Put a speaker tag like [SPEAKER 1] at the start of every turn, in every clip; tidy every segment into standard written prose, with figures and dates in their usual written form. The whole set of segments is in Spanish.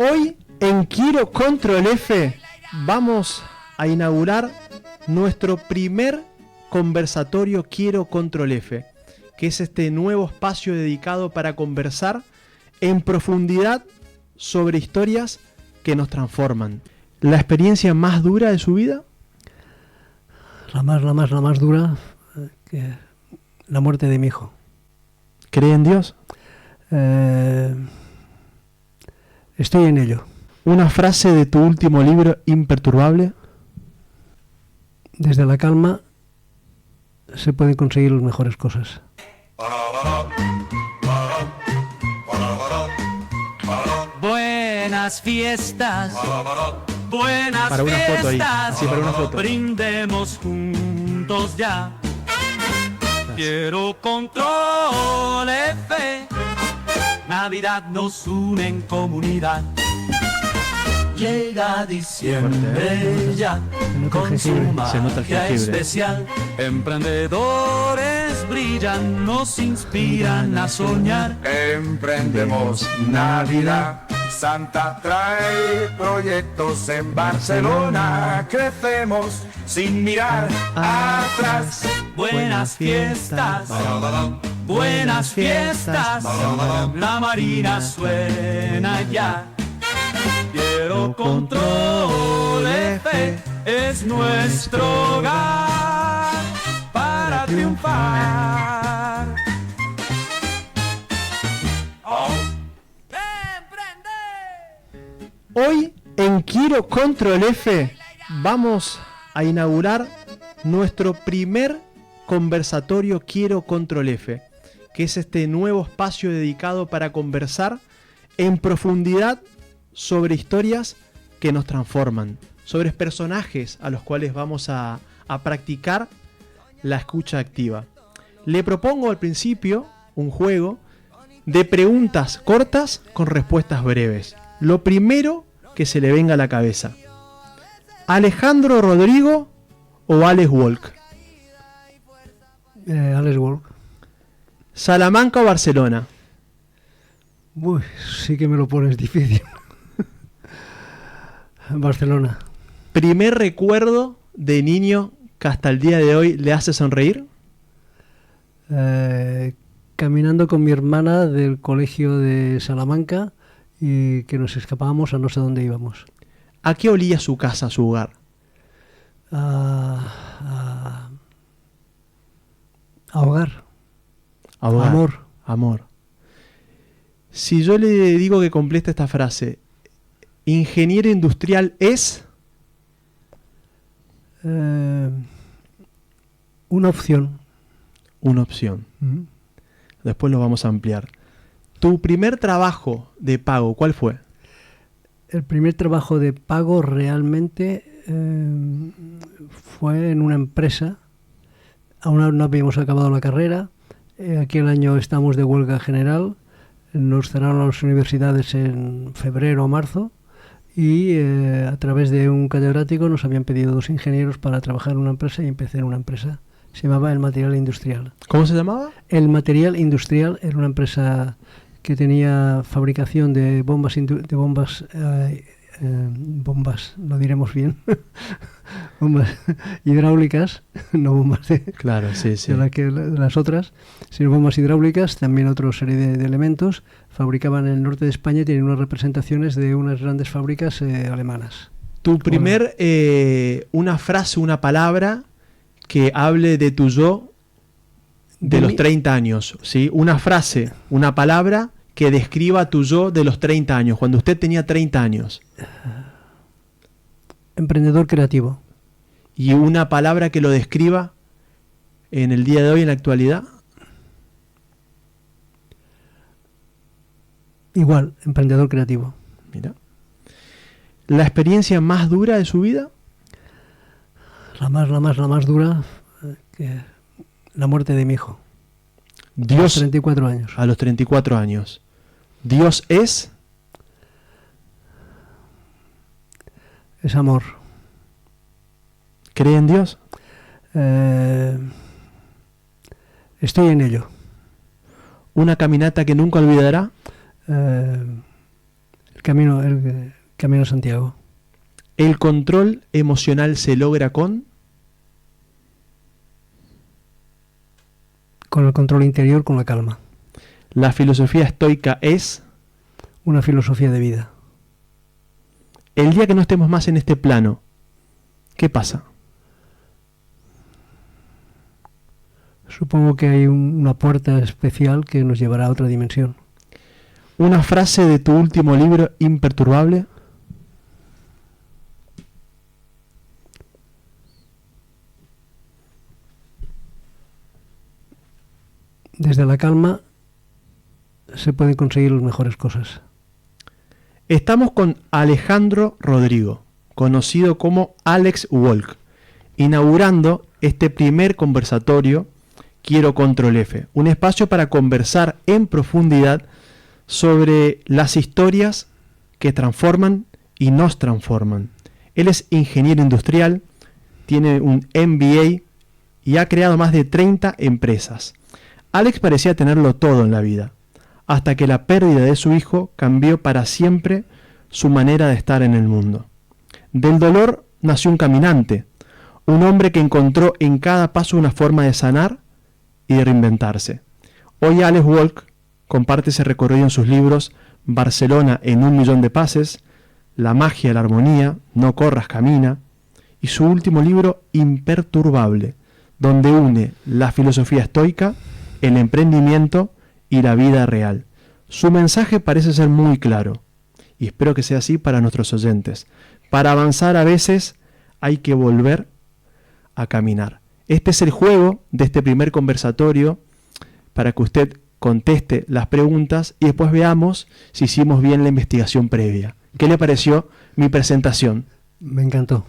[SPEAKER 1] Hoy en Quiero Control F vamos a inaugurar nuestro primer conversatorio Quiero Control F, que es este nuevo espacio dedicado para conversar en profundidad sobre historias que nos transforman. ¿La experiencia más dura de su vida?
[SPEAKER 2] La más dura, que la muerte de mi hijo.
[SPEAKER 1] ¿Cree en Dios?
[SPEAKER 2] Estoy en ello.
[SPEAKER 1] ¿Una frase de tu último libro, Imperturbable?
[SPEAKER 2] Desde la calma se pueden conseguir las mejores cosas.
[SPEAKER 3] Buenas fiestas, buenas
[SPEAKER 1] Para una foto ahí.
[SPEAKER 3] fiestas,
[SPEAKER 1] Sí, para una foto.
[SPEAKER 3] brindemos juntos ya. Quiero Control F, Navidad nos une en comunidad. Llega diciembre ya, con su
[SPEAKER 1] Se nota el
[SPEAKER 3] magia
[SPEAKER 1] jengibre.
[SPEAKER 3] especial. Emprendedores brillan, nos inspiran a soñar.
[SPEAKER 4] Emprendemos Navidad. Santa trae proyectos en Barcelona. Crecemos sin mirar atrás.
[SPEAKER 3] Buenas fiestas, buenas fiestas, la Marina suena ya. Quiero Control F, es nuestro hogar para triunfar.
[SPEAKER 1] Hoy en Quiero Control F vamos a inaugurar nuestro primer conversatorio Quiero Control F, que es este nuevo espacio dedicado para conversar en profundidad sobre historias que nos transforman, sobre personajes a los cuales vamos a practicar la escucha activa. Le propongo al principio un juego de preguntas cortas con respuestas breves. Lo primero que se le venga a la cabeza: ¿Alejandro Rodrigo o Alex Walk?
[SPEAKER 2] Alex Walk.
[SPEAKER 1] ¿Salamanca o Barcelona?
[SPEAKER 2] Uy, sí que me lo pones difícil. Barcelona.
[SPEAKER 1] ¿Primer recuerdo de niño que hasta el día de hoy le hace sonreír?
[SPEAKER 2] Caminando con mi hermana del colegio de Salamanca y que nos escapábamos a no sé dónde íbamos.
[SPEAKER 1] ¿A qué olía su casa, su hogar?
[SPEAKER 2] A hogar.
[SPEAKER 1] Hogar.
[SPEAKER 2] Amor.
[SPEAKER 1] Amor. Si yo le digo que complete esta frase, ingeniero industrial es...
[SPEAKER 2] Una opción.
[SPEAKER 1] Una opción. Después lo vamos a ampliar. ¿Tu primer trabajo de pago cuál fue?
[SPEAKER 2] El primer trabajo de pago realmente fue en una empresa. Aún no habíamos acabado la carrera. Aquel año estamos de huelga general. Nos cerraron las universidades en febrero o marzo y a través de un catedrático nos habían pedido 2 ingenieros para trabajar en una empresa y empecé en una empresa. Se llamaba El Material Industrial.
[SPEAKER 1] ¿Cómo se llamaba?
[SPEAKER 2] El Material Industrial era una empresa que tenía fabricación de bombas, lo diremos bien, bombas hidráulicas, no bombas
[SPEAKER 1] Claro, sí, sí.
[SPEAKER 2] de las otras, sino bombas hidráulicas, también otra serie de elementos. Fabricaban en el norte de España y tienen unas representaciones de unas grandes fábricas alemanas.
[SPEAKER 1] Tu primer, una frase, una palabra que hable de tu yo de los 30 años, ¿sí? Una frase, una palabra que describa tu yo de los 30 años, cuando usted tenía 30 años.
[SPEAKER 2] Emprendedor creativo.
[SPEAKER 1] Y una palabra que lo describa en el día de hoy, en la actualidad.
[SPEAKER 2] Igual, emprendedor creativo.
[SPEAKER 1] Mira. ¿La experiencia más dura de su vida?
[SPEAKER 2] La más dura, que la muerte de mi hijo.
[SPEAKER 1] Dios,
[SPEAKER 2] A los 34 años.
[SPEAKER 1] A los 34 años. ¿Dios es?
[SPEAKER 2] Es amor.
[SPEAKER 1] ¿Cree en Dios?
[SPEAKER 2] Estoy en ello.
[SPEAKER 1] ¿Una caminata que nunca olvidará?
[SPEAKER 2] El camino a Santiago.
[SPEAKER 1] ¿El control emocional se logra con?
[SPEAKER 2] Con el control interior, con la calma.
[SPEAKER 1] ¿La filosofía estoica es?
[SPEAKER 2] Una filosofía de vida.
[SPEAKER 1] El día que no estemos más en este plano, ¿qué pasa?
[SPEAKER 2] Supongo que hay una puerta especial que nos llevará a otra dimensión.
[SPEAKER 1] ¿Una frase de tu último libro, Imperturbable?
[SPEAKER 2] Desde la calma se pueden conseguir las mejores cosas.
[SPEAKER 1] Estamos con Alejandro Rodrigo, conocido como Alex Walk, inaugurando este primer conversatorio Quiero Control F, un espacio para conversar en profundidad sobre las historias que transforman y nos transforman. Él es ingeniero industrial, tiene un MBA y ha creado más de 30 empresas. Alex parecía tenerlo todo en la vida, hasta que la pérdida de su hijo cambió para siempre su manera de estar en el mundo. Del dolor nació un caminante, un hombre que encontró en cada paso una forma de sanar y de reinventarse. Hoy Alex Walk comparte ese recorrido en sus libros Barcelona en 1.000.000 de pases, La magia de la armonía, No corras, camina, y su último libro Imperturbable, donde une la filosofía estoica, el emprendimiento y la vida real. Su mensaje parece ser muy claro, y espero que sea así para nuestros oyentes. Para avanzar a veces hay que volver a caminar. Este es el juego de este primer conversatorio para que usted conteste las preguntas y después veamos si hicimos bien la investigación previa. ¿Qué le pareció mi presentación?
[SPEAKER 2] Me encantó.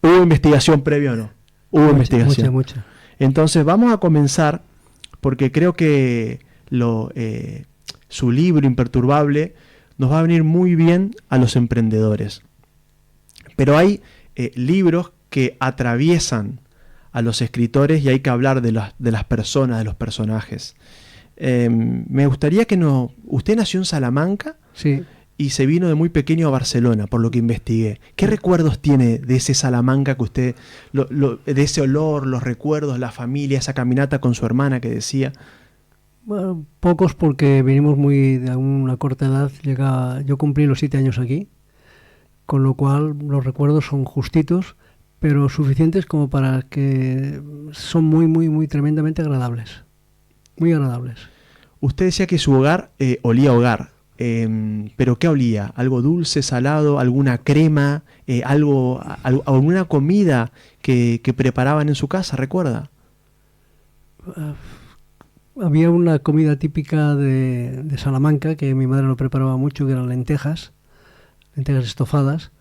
[SPEAKER 1] ¿Hubo investigación previa o no? Hubo investigación.
[SPEAKER 2] Mucha.
[SPEAKER 1] Entonces vamos a comenzar porque creo que su libro Imperturbable nos va a venir muy bien a los emprendedores. Pero hay libros que atraviesan a los escritores y hay que hablar de las personas, de los personajes. Me gustaría que usted nació en Salamanca,
[SPEAKER 2] sí,
[SPEAKER 1] y se vino de muy pequeño a Barcelona, por lo que investigué. ¿Qué recuerdos tiene de ese Salamanca que usted, de ese olor, los recuerdos, la familia, esa caminata con su hermana que decía?
[SPEAKER 2] Bueno, pocos porque venimos muy de una corta edad. Yo cumplí los 7 años aquí, con lo cual los recuerdos son justitos, pero suficientes como para que son muy tremendamente agradables. Muy agradables.
[SPEAKER 1] Usted decía que su hogar olía a hogar. ¿Pero qué olía? ¿Algo dulce, salado, alguna crema, alguna comida que preparaban en su casa, recuerda?
[SPEAKER 2] Había una comida típica de Salamanca que mi madre lo preparaba mucho, que eran lentejas estofadas,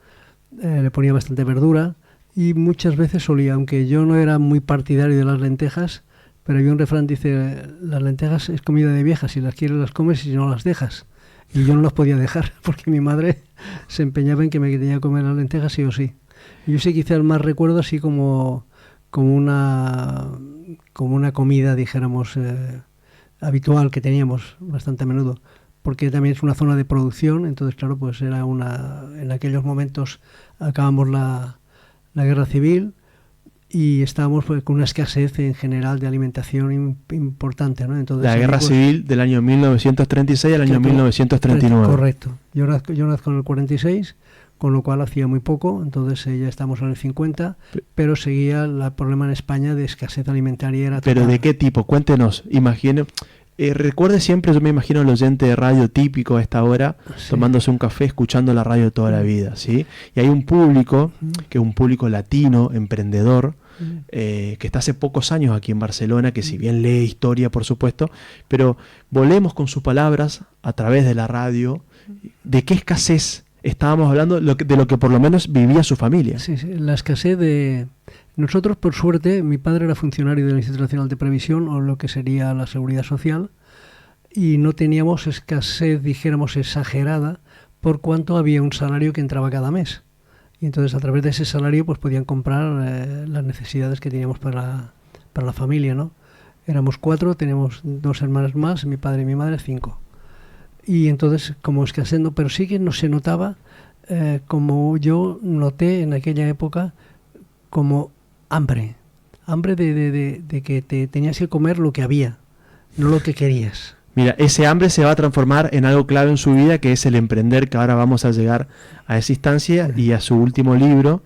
[SPEAKER 2] le ponía bastante verdura y muchas veces olía, aunque yo no era muy partidario de las lentejas, pero había un refrán que dice: las lentejas es comida de viejas, si las quieres las comes y si no las dejas. Y yo no las podía dejar, porque mi madre se empeñaba en que me tenía que comer las lentejas sí o sí. Y yo sí quizás más recuerdo así como una comida, dijéramos, habitual que teníamos bastante a menudo, porque también es una zona de producción, entonces claro, pues era en aquellos momentos acabamos la guerra civil y estábamos pues, con una escasez en general de alimentación importante, ¿no? Entonces,
[SPEAKER 1] la guerra civil del año 1936 al año 1939.
[SPEAKER 2] Correcto. Yo nazco en el 46, con lo cual hacía muy poco, entonces ya estamos en el 50, pero seguía el problema en España de escasez alimentaria. Era
[SPEAKER 1] ¿Pero
[SPEAKER 2] total.
[SPEAKER 1] de qué tipo? Cuéntenos, imagine. Recuerde siempre, yo me imagino al oyente de radio típico a esta hora, sí, tomándose un café, escuchando la radio toda la vida, ¿sí? Y hay un público, que es un público latino, emprendedor, que está hace pocos años aquí en Barcelona, que si bien lee historia, por supuesto, pero volvemos con sus palabras a través de la radio. ¿De qué escasez estábamos hablando? De lo que por lo menos vivía su familia.
[SPEAKER 2] Sí, la escasez de... Nosotros, por suerte, mi padre era funcionario del Instituto Nacional de Previsión, o lo que sería la Seguridad Social, y no teníamos escasez, dijéramos, exagerada, por cuanto había un salario que entraba cada mes. Y entonces, a través de ese salario, pues podían comprar las necesidades que teníamos para la familia, ¿no? Éramos 4, teníamos 2 hermanas más, mi padre y mi madre, 5. y entonces como escasez, pero sí que no se notaba, como yo noté en aquella época, como hambre de que te tenías que comer lo que había, no lo que querías.
[SPEAKER 1] Mira, ese hambre se va a transformar en algo clave en su vida, que es el emprender, que ahora vamos a llegar a esa instancia y a su último libro,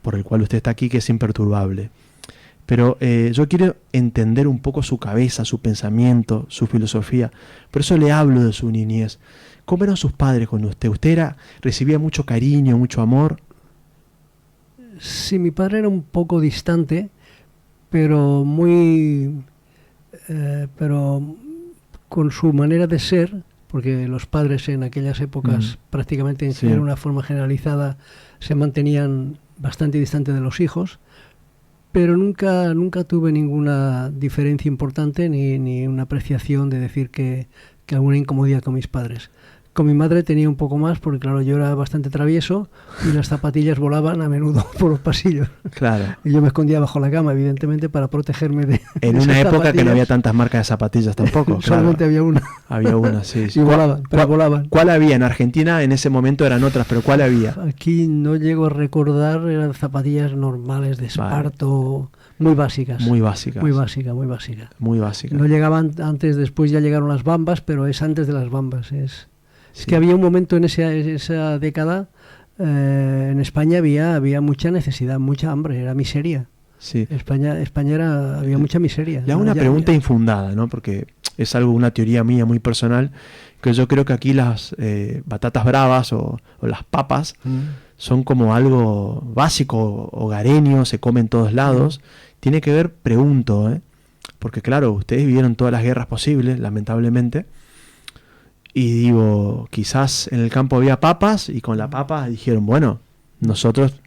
[SPEAKER 1] por el cual usted está aquí, que es Imperturbable. Pero yo quiero entender un poco su cabeza, su pensamiento, su filosofía. Por eso le hablo de su niñez. ¿Cómo eran sus padres con usted? ¿Usted recibía mucho cariño, mucho amor?
[SPEAKER 2] Sí, mi padre era un poco distante, pero pero con su manera de ser, porque los padres en aquellas épocas prácticamente en una forma generalizada se mantenían bastante distante de los hijos, pero nunca tuve ninguna diferencia importante ni una apreciación de decir que alguna incomodidad con mis padres. Con mi madre tenía un poco más, porque claro, yo era bastante travieso y las zapatillas volaban a menudo por los pasillos.
[SPEAKER 1] Claro.
[SPEAKER 2] Y yo me escondía bajo la cama, evidentemente, para protegerme de
[SPEAKER 1] en una época zapatillas. Que no había tantas marcas de zapatillas tampoco.
[SPEAKER 2] Solamente había una.
[SPEAKER 1] Había una, sí.
[SPEAKER 2] Y volaban, pero volaban.
[SPEAKER 1] ¿Cuál había? En Argentina en ese momento eran otras, pero ¿cuál había?
[SPEAKER 2] Aquí no llego a recordar, eran zapatillas normales de esparto, muy básicas.
[SPEAKER 1] Muy básicas.
[SPEAKER 2] Muy básicas.
[SPEAKER 1] Muy básicas.
[SPEAKER 2] No llegaban antes, después ya llegaron las Bambas, pero es antes de las Bambas, Es que había un momento en esa década, en España había mucha necesidad, mucha hambre, era miseria.
[SPEAKER 1] Sí.
[SPEAKER 2] España había mucha miseria.
[SPEAKER 1] Le hago una pregunta infundada, ¿no? Porque es una teoría mía muy personal, que yo creo que aquí las batatas bravas o las papas son como algo básico, hogareño, se come en todos lados. Tiene que ver, pregunto, porque claro, ustedes vivieron todas las guerras posibles, lamentablemente. Y digo, quizás en el campo había papas y con la papa dijeron, bueno, nosotros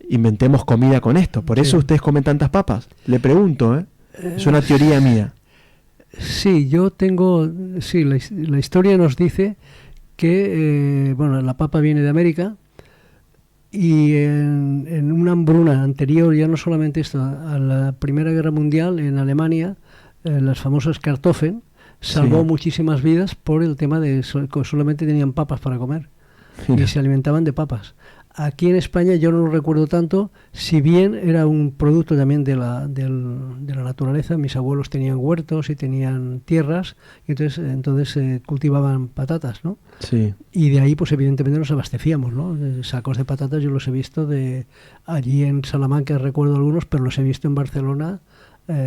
[SPEAKER 1] inventemos comida con esto. Por eso ustedes comen tantas papas. Le pregunto, es una teoría mía.
[SPEAKER 2] Sí, la historia nos dice que la papa viene de América y en una hambruna anterior, ya no solamente esto, a la Primera Guerra Mundial en Alemania, las famosas Kartoffeln, salvó muchísimas vidas por el tema de que solamente tenían papas para comer y se alimentaban de papas. Aquí en España yo no lo recuerdo tanto, si bien era un producto también de la naturaleza. Mis abuelos tenían huertos y tenían tierras y entonces cultivaban patatas, ¿no?
[SPEAKER 1] Sí.
[SPEAKER 2] Y de ahí pues evidentemente nos abastecíamos, ¿no? Sacos de patatas yo los he visto allí en Salamanca, recuerdo algunos, pero los he visto en Barcelona,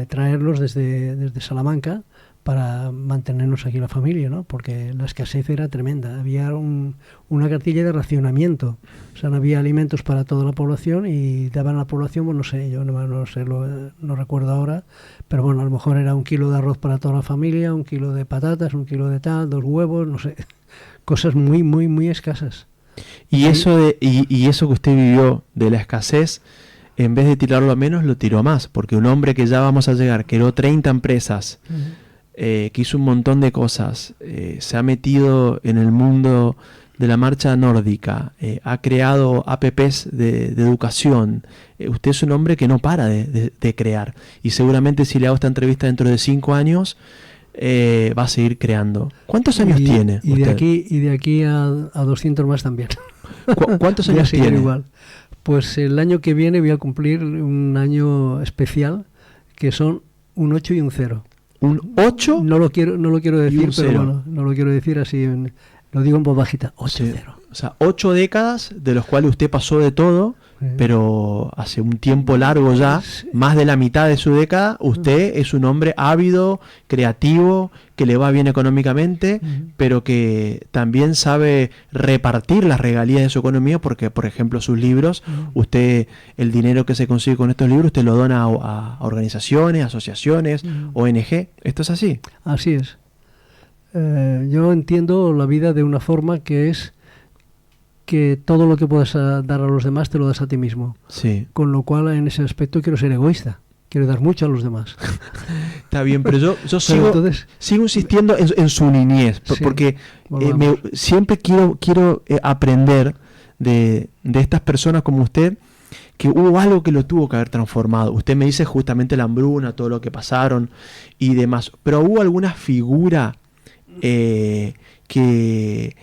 [SPEAKER 2] traerlos desde Salamanca para mantenernos aquí la familia, ¿no? Porque la escasez era tremenda. Había una cartilla de racionamiento. O sea, no había alimentos para toda la población y daban a la población, pues no sé, yo no sé, no recuerdo ahora, pero bueno, a lo mejor era 1 kilo de arroz para toda la familia, 1 kilo de patatas, 1 kilo de tal, 2 huevos, no sé. Cosas muy, muy, muy escasas.
[SPEAKER 1] Y eso que usted vivió de la escasez, en vez de tirarlo a menos, lo tiró a más. Porque un hombre que ya vamos a llegar, creó 30 empresas, que hizo un montón de cosas, se ha metido en el mundo de la marcha nórdica, ha creado apps de educación. Usted es un hombre que no para de crear, y seguramente si le hago esta entrevista dentro de 5 años va a seguir creando. ¿Cuántos años tiene usted?
[SPEAKER 2] Y de aquí a 200 más también.
[SPEAKER 1] ¿Cuántos años tiene?
[SPEAKER 2] Igual. Pues el año que viene voy a cumplir un año especial, que son un 8 y un 0.
[SPEAKER 1] ¿Un 8?
[SPEAKER 2] No lo quiero decir, pero
[SPEAKER 1] 0.
[SPEAKER 2] bueno, no lo quiero decir así, lo digo en voz bajita, 8-0.
[SPEAKER 1] Sí. O sea, 8 décadas de los cuales usted pasó de todo, pero hace un tiempo largo ya, más de la mitad de su década, usted es un hombre ávido, creativo, que le va bien económicamente, pero que también sabe repartir las regalías de su economía, porque, por ejemplo, sus libros, usted, el dinero que se consigue con estos libros, usted lo dona a organizaciones, asociaciones, ONG. ¿Esto es así?
[SPEAKER 2] Así es. Yo entiendo la vida de una forma que es que todo lo que puedas dar a los demás te lo das a ti mismo.
[SPEAKER 1] Sí.
[SPEAKER 2] Con lo cual, en ese aspecto, quiero ser egoísta. Quiero dar mucho a los demás.
[SPEAKER 1] Está bien, pero yo sigo insistiendo en su niñez, porque siempre quiero aprender de estas personas como usted, que hubo algo que lo tuvo que haber transformado. Usted me dice justamente la hambruna, todo lo que pasaron y demás, pero hubo alguna figura que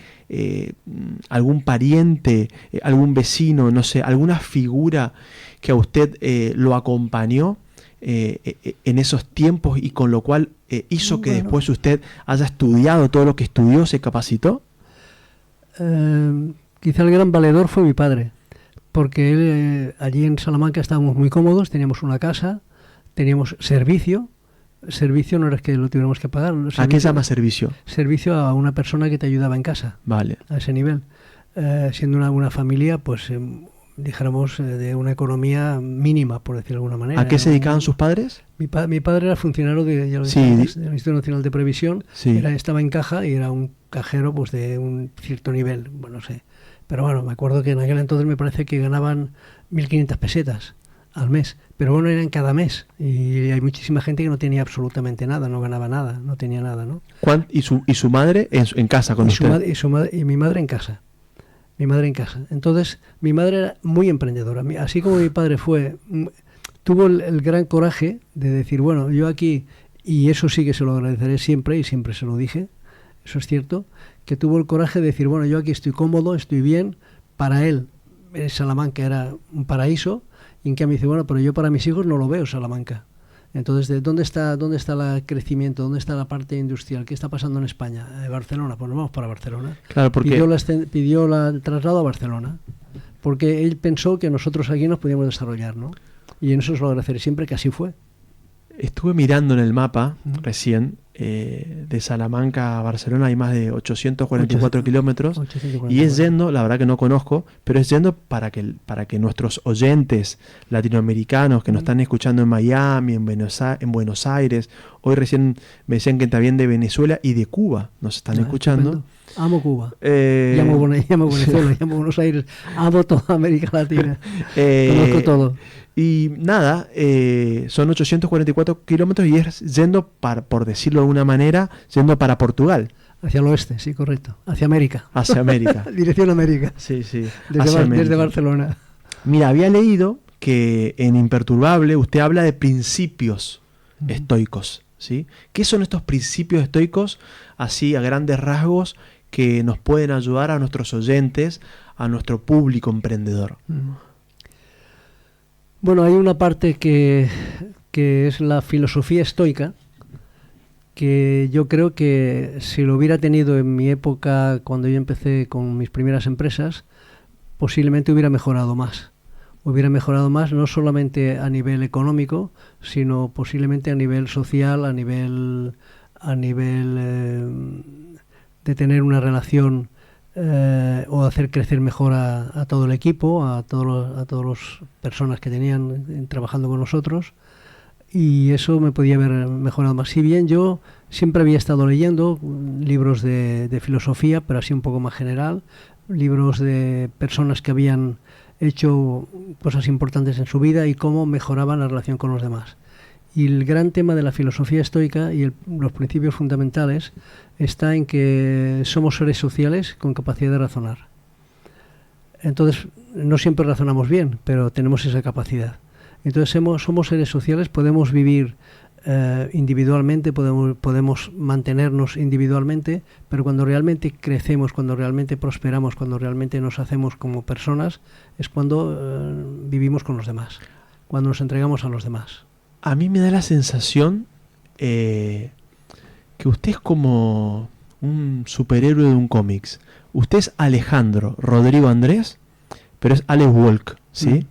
[SPEAKER 1] algún pariente, algún vecino, no sé, alguna figura que a usted lo acompañó en esos tiempos y con lo cual hizo que después usted haya estudiado todo lo que estudió, se capacitó?
[SPEAKER 2] Quizá el gran valedor fue mi padre, porque él, allí en Salamanca estábamos muy cómodos, teníamos una casa, teníamos servicio. Servicio no era que lo tuviéramos que pagar.
[SPEAKER 1] ¿A qué se llama servicio?
[SPEAKER 2] Servicio a una persona que te ayudaba en casa.
[SPEAKER 1] Vale.
[SPEAKER 2] A ese nivel. Siendo una familia, pues dijéramos, de una economía mínima, por decirlo de alguna manera.
[SPEAKER 1] ¿A qué se dedicaban sus padres?
[SPEAKER 2] Mi padre era funcionario del Instituto Nacional de Previsión.
[SPEAKER 1] Sí.
[SPEAKER 2] Estaba en caja y era un cajero pues de un cierto nivel. Bueno, no sé. Pero bueno, me acuerdo que en aquel entonces me parece que ganaban 1.500 pesetas al mes. Pero bueno, eran cada mes. Y hay muchísima gente que no tenía absolutamente nada, no ganaba nada, no tenía nada, ¿no?
[SPEAKER 1] ¿Y su madre en casa con usted?
[SPEAKER 2] Y mi madre en casa. Mi madre en casa. Entonces, mi madre era muy emprendedora. Así como mi padre tuvo el gran coraje de decir, bueno, yo aquí, y eso sí que se lo agradeceré siempre, y siempre se lo dije, eso es cierto, que tuvo el coraje de decir, bueno, yo aquí estoy cómodo, estoy bien. Para él, Salamanca era un paraíso, y en cambio dice, bueno, pero yo para mis hijos no lo veo Salamanca. Entonces, ¿dónde está el crecimiento? ¿Dónde está la parte industrial? ¿Qué está pasando en España? Barcelona, pues nos vamos para Barcelona.
[SPEAKER 1] Claro, porque
[SPEAKER 2] pidió el traslado a Barcelona, porque él pensó que nosotros aquí nos podíamos desarrollar, ¿no? Y en eso se lo agradeceré siempre, que así fue.
[SPEAKER 1] Estuve mirando en el mapa recién, de Salamanca a Barcelona hay más de 844 kilómetros, 844. Y es yendo, la verdad que no conozco, pero es yendo para que nuestros oyentes latinoamericanos que nos están escuchando en Miami, en Buenos Aires, hoy recién me decían que también de Venezuela y de Cuba nos están escuchando.
[SPEAKER 2] Estupendo. Amo Cuba, llamo Venezuela, llamo Buenos Aires, amo toda América Latina, conozco todo.
[SPEAKER 1] Y nada, son 844 kilómetros y es yendo, por decirlo de alguna manera, yendo para Portugal.
[SPEAKER 2] Hacia el oeste, sí, correcto. Hacia América.
[SPEAKER 1] Hacia América.
[SPEAKER 2] Dirección América.
[SPEAKER 1] Sí, sí.
[SPEAKER 2] Desde Barcelona.
[SPEAKER 1] Mira, había leído que en Imperturbable usted habla de principios estoicos, ¿sí? ¿Qué son estos principios estoicos, así a grandes rasgos, que nos pueden ayudar a nuestros oyentes, a nuestro público emprendedor?
[SPEAKER 2] Bueno, hay una parte que es la filosofía estoica, que yo creo que si lo hubiera tenido en mi época, cuando yo empecé con mis primeras empresas, posiblemente hubiera mejorado más. Hubiera mejorado más no solamente a nivel económico, sino posiblemente a nivel social, a nivel de tener una relación o hacer crecer mejor a todo el equipo, a todas las personas que tenían trabajando con nosotros, y eso me podía haber mejorado más. Si bien yo siempre había estado leyendo libros de filosofía, pero así un poco más general, libros de personas que habían hecho cosas importantes en su vida y cómo mejoraban la relación con los demás. Y el gran tema de la filosofía estoica y los principios fundamentales está en que somos seres sociales con capacidad de razonar. Entonces, no siempre razonamos bien, pero tenemos esa capacidad. Entonces, somos seres sociales, podemos vivir individualmente, podemos mantenernos individualmente, pero cuando realmente crecemos, cuando realmente prosperamos, cuando realmente nos hacemos como personas, es cuando vivimos con los demás, cuando nos entregamos a los demás.
[SPEAKER 1] A mí me da la sensación que usted es como un superhéroe de un cómics. Usted es Alejandro Rodrigo Andrés, pero es Alex Walk, ¿sí?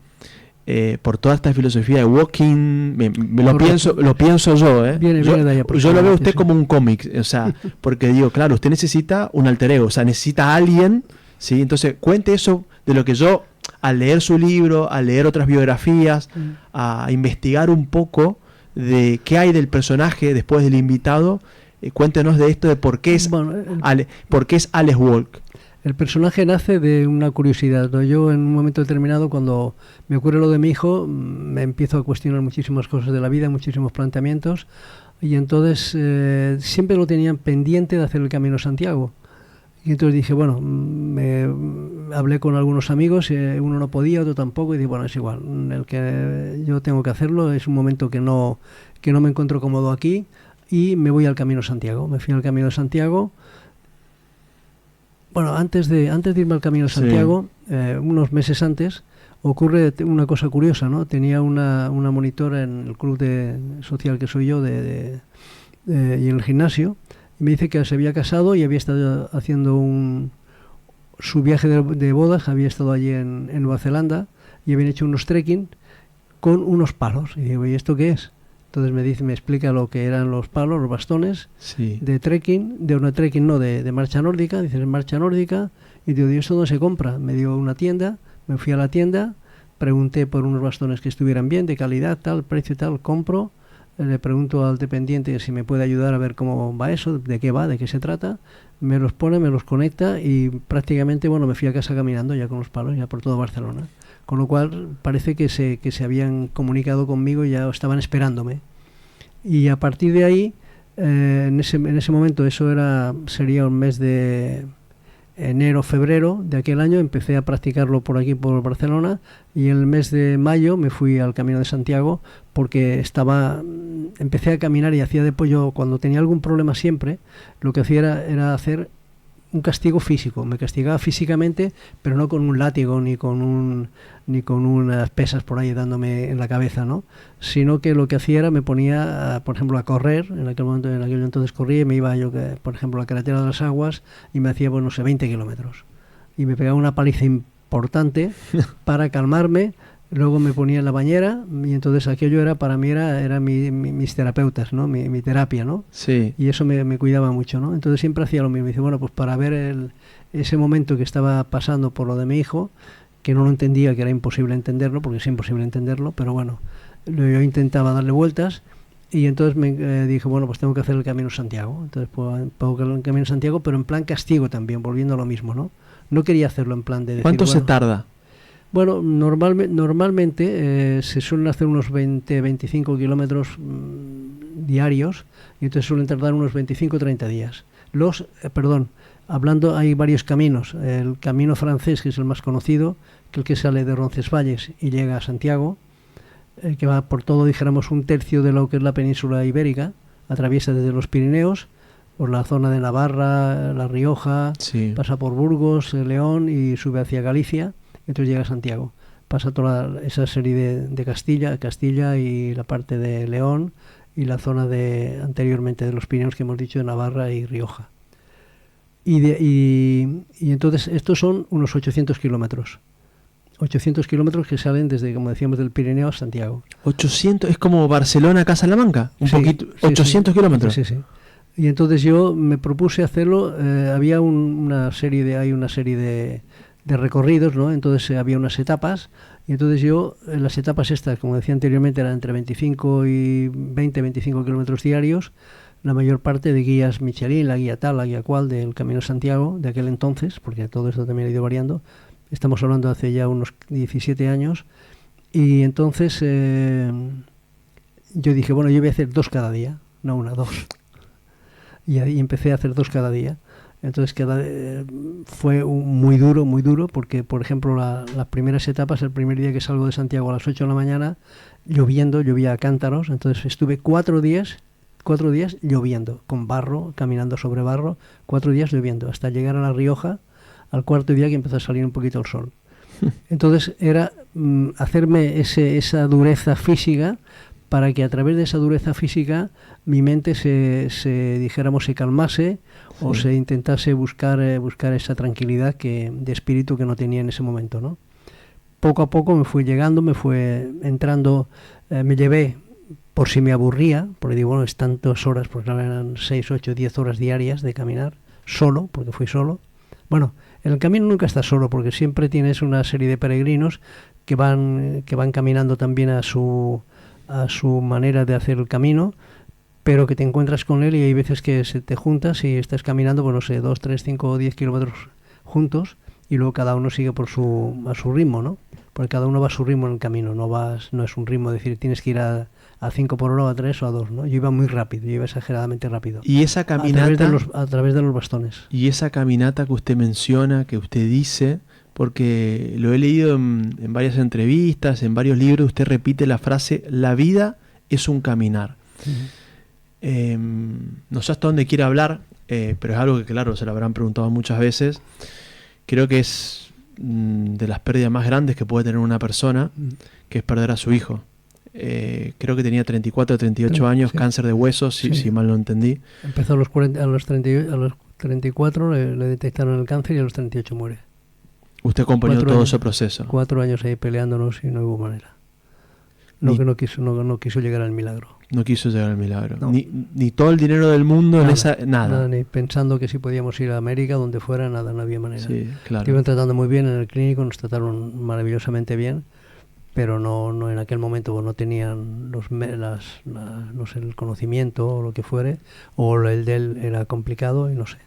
[SPEAKER 1] Por toda esta filosofía de walking, lo pienso yo, ¿eh?
[SPEAKER 2] Viene de allá,
[SPEAKER 1] yo lo veo a usted como un cómic, o sea, porque digo, claro, usted necesita un alter ego, o sea, necesita a alguien, ¿sí? Entonces, cuente eso de lo que yo, al leer su libro, al leer otras biografías, a investigar un poco de qué hay del personaje después del invitado, cuéntenos de esto, de por qué es Alex Walk.
[SPEAKER 2] El personaje nace de una curiosidad, ¿no? Yo en un momento determinado, cuando me ocurre lo de mi hijo, me empiezo a cuestionar muchísimas cosas de la vida, muchísimos planteamientos, y entonces siempre lo tenían pendiente de hacer el Camino de Santiago. Y entonces dije, bueno, hablé con algunos amigos, uno no podía, otro tampoco, y dije, bueno, es igual, el que yo tengo que hacerlo, es un momento que no me encuentro cómodo aquí, y me voy al Camino de Santiago. Me fui al Camino de Santiago. Bueno, antes de irme al Camino de Santiago, unos meses antes, ocurre una cosa curiosa, ¿no? Tenía una monitora en el club social que soy yo y en el gimnasio, y me dice que se había casado y había estado haciendo su viaje de bodas, había estado allí en Nueva Zelanda y habían hecho unos trekking con unos palos. Y digo, ¿y esto qué es? Entonces me explica lo que eran los palos, los bastones de trekking, de marcha nórdica. Dice, marcha nórdica. Y digo, ¿y esto dónde se compra? Me dio una tienda, me fui a la tienda, pregunté por unos bastones que estuvieran bien, de calidad, tal, precio y tal, compro. Le pregunto al dependiente si me puede ayudar a ver cómo va eso, de qué va, de qué se trata. Me los pone, me los conecta y prácticamente, me fui a casa caminando ya con los palos, ya por todo Barcelona. Con lo cual parece que se habían comunicado conmigo y ya estaban esperándome. Y a partir de ahí, en ese momento, sería un mes de enero, febrero de aquel año, empecé a practicarlo por aquí, por Barcelona, y en el mes de mayo me fui al Camino de Santiago porque empecé a caminar y hacía después yo, cuando tenía algún problema siempre, lo que hacía era hacer un castigo físico. Me castigaba físicamente, pero no con un látigo ni con unas pesas por ahí dándome en la cabeza, ¿no? Sino que lo que hacía era me ponía, por ejemplo, a correr. En aquel entonces corría y me iba yo, por ejemplo, a la carretera de las Aguas y me hacía, 20 kilómetros. Y me pegaba una paliza importante para calmarme. Luego me ponía en la bañera y entonces aquello para mí era mis terapeutas, ¿no? Mi terapia, ¿no?
[SPEAKER 1] Sí.
[SPEAKER 2] Y eso me cuidaba mucho, ¿no? Entonces siempre hacía lo mismo. Dice, pues para ver ese momento que estaba pasando por lo de mi hijo, que no lo entendía, que era imposible entenderlo, porque es imposible entenderlo, pero bueno, yo intentaba darle vueltas y entonces me dije, pues tengo que hacer el Camino de Santiago. Entonces puedo hacer el Camino de Santiago, pero en plan castigo también, volviendo a lo mismo, ¿no? No quería hacerlo en plan de decir,
[SPEAKER 1] ¿cuánto se tarda?
[SPEAKER 2] Bueno, normalmente se suelen hacer unos 20-25 kilómetros diarios y entonces suelen tardar unos 25-30 días. Hay varios caminos. El camino francés, que es el más conocido, que es el que sale de Roncesvalles y llega a Santiago, que va por todo, dijéramos, un tercio de lo que es la península ibérica, atraviesa desde los Pirineos, por la zona de Navarra, La Rioja, pasa por Burgos, León y sube hacia Galicia. Entonces llega a Santiago, pasa toda esa serie de Castilla y la parte de León y la zona anteriormente de los Pirineos que hemos dicho, de Navarra y Rioja. Y entonces estos son unos 800 kilómetros. 800 kilómetros que salen desde, como decíamos, del Pirineo a Santiago.
[SPEAKER 1] 800, es como Barcelona a Salamanca, poquito, 800 kilómetros.
[SPEAKER 2] Sí. Y entonces yo me propuse hacerlo, había una serie de recorridos, ¿no? Entonces había unas etapas y entonces yo, las etapas estas, como decía anteriormente, eran entre 25 y 25 kilómetros diarios, la mayor parte de guías Michelin, la guía tal, la guía cual del Camino de Santiago de aquel entonces, porque todo esto también ha ido variando. Estamos hablando de hace ya unos 17 años y entonces yo dije, yo voy a hacer 2 cada día, no 1, 2. Y ahí empecé a hacer 2 cada día. Entonces fue muy duro porque, por ejemplo, las primeras etapas, el primer día que salgo de Santiago a las 8 de la mañana, llovía a cántaros, entonces estuve 4 días lloviendo, con barro, caminando sobre barro, 4 días lloviendo, hasta llegar a La Rioja, al 4.º día que empezó a salir un poquito el sol. Entonces era hacerme esa dureza física para que a través de esa dureza física mi mente se calmase o se intentase buscar esa tranquilidad de espíritu que no tenía en ese momento, ¿no? Poco a poco me fue llegando, me fue entrando, me llevé, por si me aburría, porque digo, es tantas horas, porque eran 6, 8, 10 horas diarias de caminar, solo, porque fui solo. Bueno, en el camino nunca estás solo, porque siempre tienes una serie de peregrinos que van caminando también a su manera de hacer el camino, pero que te encuentras con él y hay veces que te juntas y estás caminando, 2, 3, 5 o 10 kilómetros juntos y luego cada uno sigue a su ritmo, ¿no? Porque cada uno va a su ritmo en el camino, no es un ritmo de decir tienes que ir a 5 por hora o a 3 o a 2, ¿no? Yo iba muy rápido, yo iba exageradamente rápido.
[SPEAKER 1] Y esa caminata...
[SPEAKER 2] A través de los bastones.
[SPEAKER 1] Y esa caminata que usted menciona, que usted dice... Porque lo he leído en varias entrevistas, en varios libros, usted repite la frase, la vida es un caminar. no sé hasta dónde quiere hablar, pero es algo que, claro, se lo habrán preguntado muchas veces. Creo que es de las pérdidas más grandes que puede tener una persona, que es perder a su hijo. Creo que tenía 34 o 38 años,
[SPEAKER 2] sí.
[SPEAKER 1] Cáncer de huesos, si mal no entendí.
[SPEAKER 2] Empezó a los 34, le detectaron el cáncer y a los 38 muere.
[SPEAKER 1] Usted acompañó
[SPEAKER 2] 4
[SPEAKER 1] todo
[SPEAKER 2] años,
[SPEAKER 1] ese proceso.
[SPEAKER 2] 4 años ahí peleándonos y no hubo manera. No quiso llegar al milagro.
[SPEAKER 1] No quiso llegar al milagro.
[SPEAKER 2] No.
[SPEAKER 1] Ni todo el dinero del mundo en esa... Nada.
[SPEAKER 2] Ni pensando que si podíamos ir a América, donde fuera, nada, no había manera.
[SPEAKER 1] Sí, claro.
[SPEAKER 2] Te iban tratando muy bien en el clínico, nos trataron maravillosamente bien, pero no en aquel momento no tenían no sé, el conocimiento o lo que fuere, o el de él era complicado y no sé.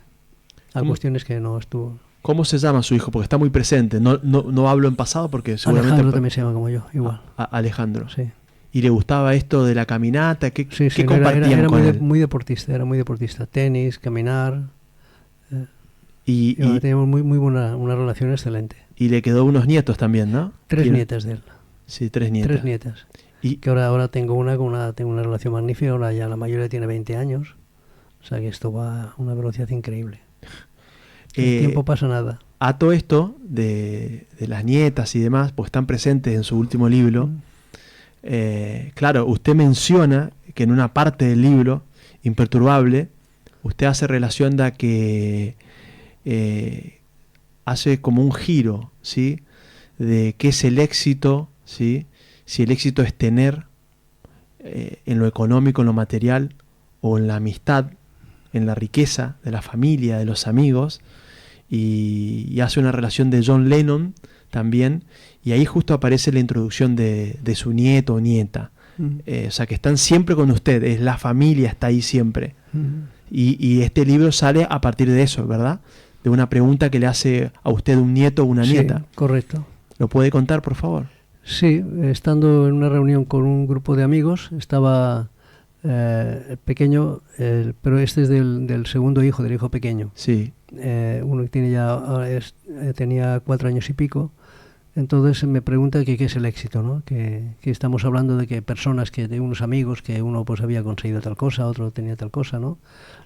[SPEAKER 2] La cuestión es que no estuvo...
[SPEAKER 1] ¿Cómo se llama su hijo? Porque está muy presente. No hablo en pasado porque seguramente...
[SPEAKER 2] Alejandro también se llama como yo, igual.
[SPEAKER 1] Alejandro.
[SPEAKER 2] Sí.
[SPEAKER 1] ¿Y le gustaba esto de la caminata? ¿Qué
[SPEAKER 2] no,
[SPEAKER 1] compartían
[SPEAKER 2] era
[SPEAKER 1] con él?
[SPEAKER 2] muy deportista. Tenis, caminar.
[SPEAKER 1] Y
[SPEAKER 2] teníamos muy buena, una relación excelente.
[SPEAKER 1] Y le quedó unos nietos también, ¿no?
[SPEAKER 2] 3 nietas de él.
[SPEAKER 1] Sí, 3 nietas.
[SPEAKER 2] 3 nietas. Y que ahora tengo tengo una relación magnífica. Ahora ya la mayoría tiene 20 años. O sea que esto va a una velocidad increíble. El tiempo pasa nada.
[SPEAKER 1] A todo esto de las nietas y demás, pues están presentes en su último libro. Claro, usted menciona que en una parte del libro, Imperturbable, usted hace relación de que hace como un giro, ¿sí? De qué es el éxito, ¿sí? Si el éxito es tener en lo económico, en lo material, o en la amistad, en la riqueza de la familia, de los amigos, y hace una relación de John Lennon también, y ahí justo aparece la introducción de su nieto o nieta. O sea, que están siempre con usted, es la familia, está ahí siempre. Y este libro sale a partir de eso, ¿verdad? De una pregunta que le hace a usted un nieto o una nieta.
[SPEAKER 2] Sí, correcto.
[SPEAKER 1] ¿Lo puede contar, por favor?
[SPEAKER 2] Sí, estando en una reunión con un grupo de amigos, estaba pequeño, pero este es del segundo hijo, del hijo pequeño.
[SPEAKER 1] Sí.
[SPEAKER 2] Uno que tiene tenía 4 años y pico. Entonces me pregunta qué es el éxito, ¿no? Que estamos hablando de que personas, de unos amigos, que uno pues había conseguido tal cosa, otro tenía tal cosa, ¿no?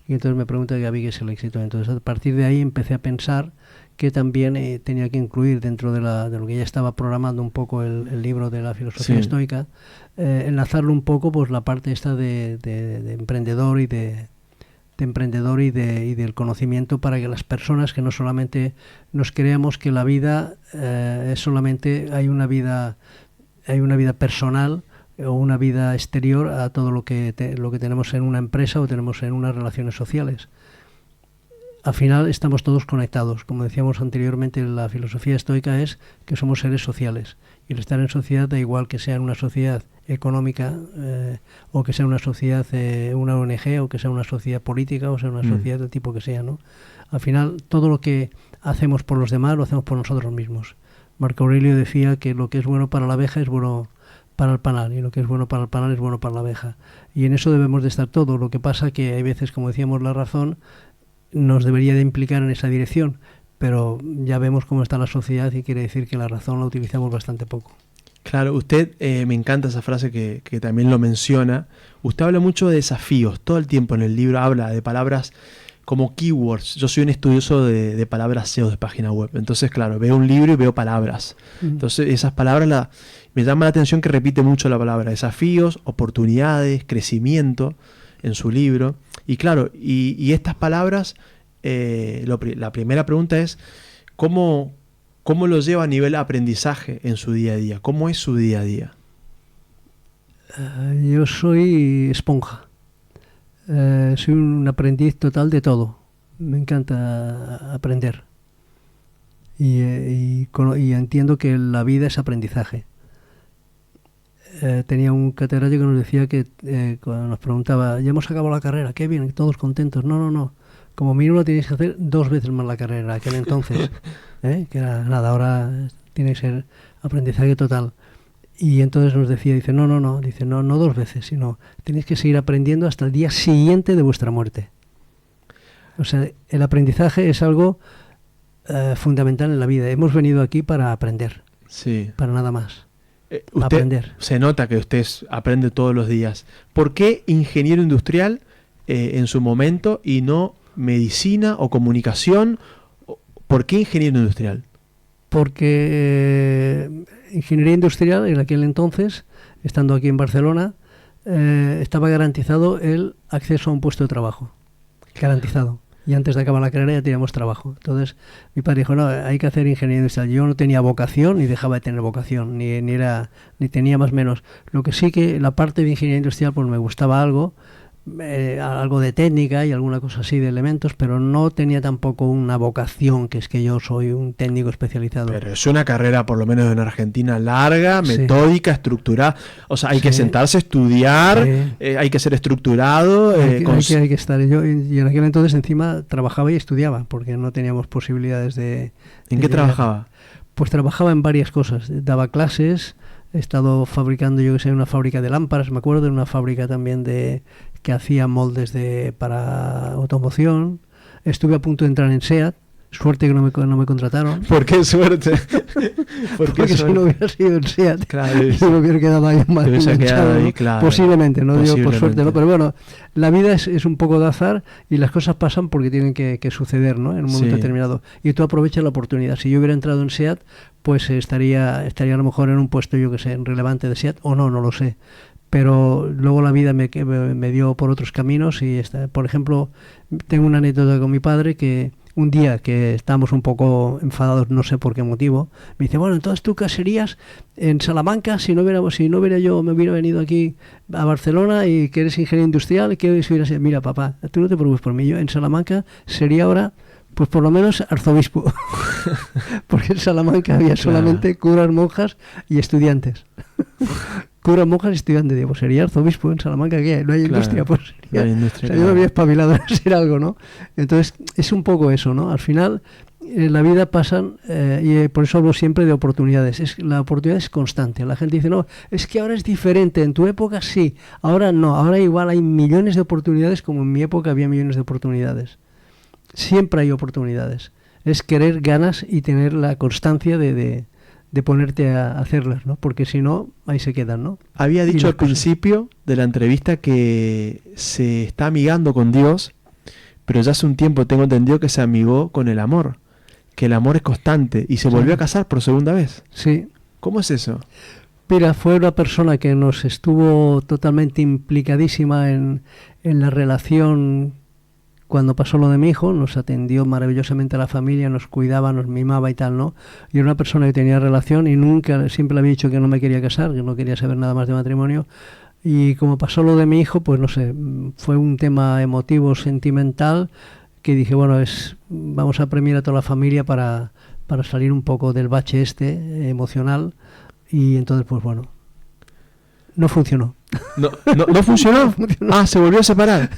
[SPEAKER 2] Y entonces me pregunta qué es el éxito. Entonces a partir de ahí empecé a pensar que también tenía que incluir dentro de lo que ya estaba programando un poco el libro de la filosofía estoica, enlazarlo un poco pues la parte esta de emprendedor y del conocimiento, para que las personas, que no solamente nos creamos que la vida es solamente hay una vida personal o una vida exterior a todo lo que tenemos en una empresa o tenemos en unas relaciones sociales. Al final estamos todos conectados. Como decíamos anteriormente, la filosofía estoica es que somos seres sociales, y el estar en sociedad da igual que sea en una sociedad económica o que sea una sociedad, una ONG, o que sea una sociedad política, o sea una sociedad del tipo que sea, ¿no? Al final todo lo que hacemos por los demás lo hacemos por nosotros mismos. Marco Aurelio decía que lo que es bueno para la abeja es bueno para el panal, y lo que es bueno para el panal es bueno para la abeja, y en eso debemos de estar todos. Lo que pasa que hay veces, como decíamos, la razón nos debería de implicar en esa dirección, pero ya vemos cómo está la sociedad y quiere decir que la razón la utilizamos bastante poco.
[SPEAKER 1] Claro, usted, me encanta esa frase que también lo menciona. Usted habla mucho de desafíos, todo el tiempo en el libro habla de palabras como keywords. Yo soy un estudioso de palabras SEO de página web, entonces claro, veo un libro y veo palabras. Entonces esas palabras me llama la atención que repite mucho la palabra desafíos, oportunidades, crecimiento en su libro. Y claro, y estas palabras, la primera pregunta es ¿cómo lo lleva a nivel aprendizaje en su día a día? ¿Cómo es su día a día?
[SPEAKER 2] Yo soy esponja. Soy un aprendiz total de todo. Me encanta aprender. Y entiendo que la vida es aprendizaje. Tenía un catedrático que nos decía que cuando nos preguntaba, ya hemos acabado la carrera, qué bien, todos contentos. No. Como mínimo tenéis que hacer 2 veces más la carrera, aquel entonces. Que era nada, ahora tiene que ser aprendizaje total. Y entonces nos decía, dice, no 2 veces, sino tenéis que seguir aprendiendo hasta el día siguiente de vuestra muerte. O sea, el aprendizaje es algo fundamental en la vida. Hemos venido aquí para aprender, para nada más.
[SPEAKER 1] Usted
[SPEAKER 2] aprender.
[SPEAKER 1] Se nota que usted aprende todos los días. ¿Por qué ingeniero industrial en su momento y no medicina o comunicación? ¿Por qué ingeniero industrial?
[SPEAKER 2] Porque ingeniería industrial en aquel entonces, estando aquí en Barcelona, estaba garantizado el acceso a un puesto de trabajo. Garantizado. Y antes de acabar la carrera ya teníamos trabajo. Entonces mi padre dijo, no, hay que hacer ingeniería industrial. Yo no tenía vocación, ni dejaba de tener vocación, ni tenía más o menos. Lo que sí que la parte de ingeniería industrial pues me gustaba algo de técnica y alguna cosa así de elementos, pero no tenía tampoco una vocación, que es que yo soy un técnico especializado.
[SPEAKER 1] Pero es una carrera, por lo menos en Argentina, larga, metódica, estructurada. O sea, hay que sentarse a estudiar, hay que ser estructurado.
[SPEAKER 2] Hay que estar. Yo, y en aquel entonces encima trabajaba y estudiaba, porque no teníamos posibilidades de...
[SPEAKER 1] ¿En qué trabajaba?
[SPEAKER 2] Pues trabajaba en varias cosas. Daba clases, he estado fabricando, yo que sé, una fábrica de lámparas, me acuerdo, de una fábrica también que hacía moldes para automoción. Estuve a punto de entrar en SEAT, suerte que no me contrataron.
[SPEAKER 1] ¿Por qué suerte?
[SPEAKER 2] Porque si no hubiera sido en SEAT,
[SPEAKER 1] claro,
[SPEAKER 2] yo me hubiera quedado ahí más enganchado,
[SPEAKER 1] ahí, claro.
[SPEAKER 2] Posiblemente, no digo por suerte, ¿no? Pero bueno, la vida es un poco de azar y las cosas pasan porque tienen que suceder, ¿no? En un momento determinado. Y tú aprovechas la oportunidad. Si yo hubiera entrado en SEAT, pues estaría a lo mejor en un puesto, yo que sé, relevante de SEAT, o no lo sé. Pero luego la vida me dio por otros caminos y, por ejemplo, tengo una anécdota con mi padre que un día que estábamos un poco enfadados, no sé por qué motivo, me dice, bueno, entonces tú qué serías en Salamanca si no hubiera yo, me hubiera venido aquí a Barcelona y que eres ingeniero industrial, que hubiera sido, mira papá, tú no te preocupes por mí, yo en Salamanca sería ahora pues por lo menos arzobispo, porque en Salamanca había solamente curas, monjas y estudiantes. Curas, monjas y estudiantes. Digo, pues sería arzobispo en Salamanca, ¿qué? No hay industria, pues sería. No hay industria, yo me había espabilado a ser algo, ¿no? Entonces, es un poco eso, ¿no? Al final, en la vida pasan, y por eso hablo siempre de oportunidades. La oportunidad es constante. La gente dice, no, es que ahora es diferente. En tu época sí, ahora no. Ahora igual hay millones de oportunidades como en mi época había millones de oportunidades. Siempre hay oportunidades. Es querer ganas y tener la constancia de ponerte a hacerlas, ¿no? Porque si no, ahí se quedan, ¿no?
[SPEAKER 1] Había dicho al principio de la entrevista que se está amigando con Dios, pero ya hace un tiempo tengo entendido que se amigó con el amor, que el amor es constante y se volvió a casar por segunda vez.
[SPEAKER 2] Sí.
[SPEAKER 1] ¿Cómo es eso?
[SPEAKER 2] Mira, fue una persona que nos estuvo totalmente implicadísima en la relación. Cuando pasó lo de mi hijo, nos atendió maravillosamente a la familia, nos cuidaba, nos mimaba y tal, ¿no? Y era una persona que tenía relación y siempre le había dicho que no me quería casar, que no quería saber nada más de matrimonio. Y como pasó lo de mi hijo, pues no sé, fue un tema emotivo, sentimental, que dije, bueno, vamos a premiar a toda la familia para salir un poco del bache emocional. Y entonces, pues bueno, no funcionó.
[SPEAKER 1] ¿No funcionó? Ah, se volvió a separar.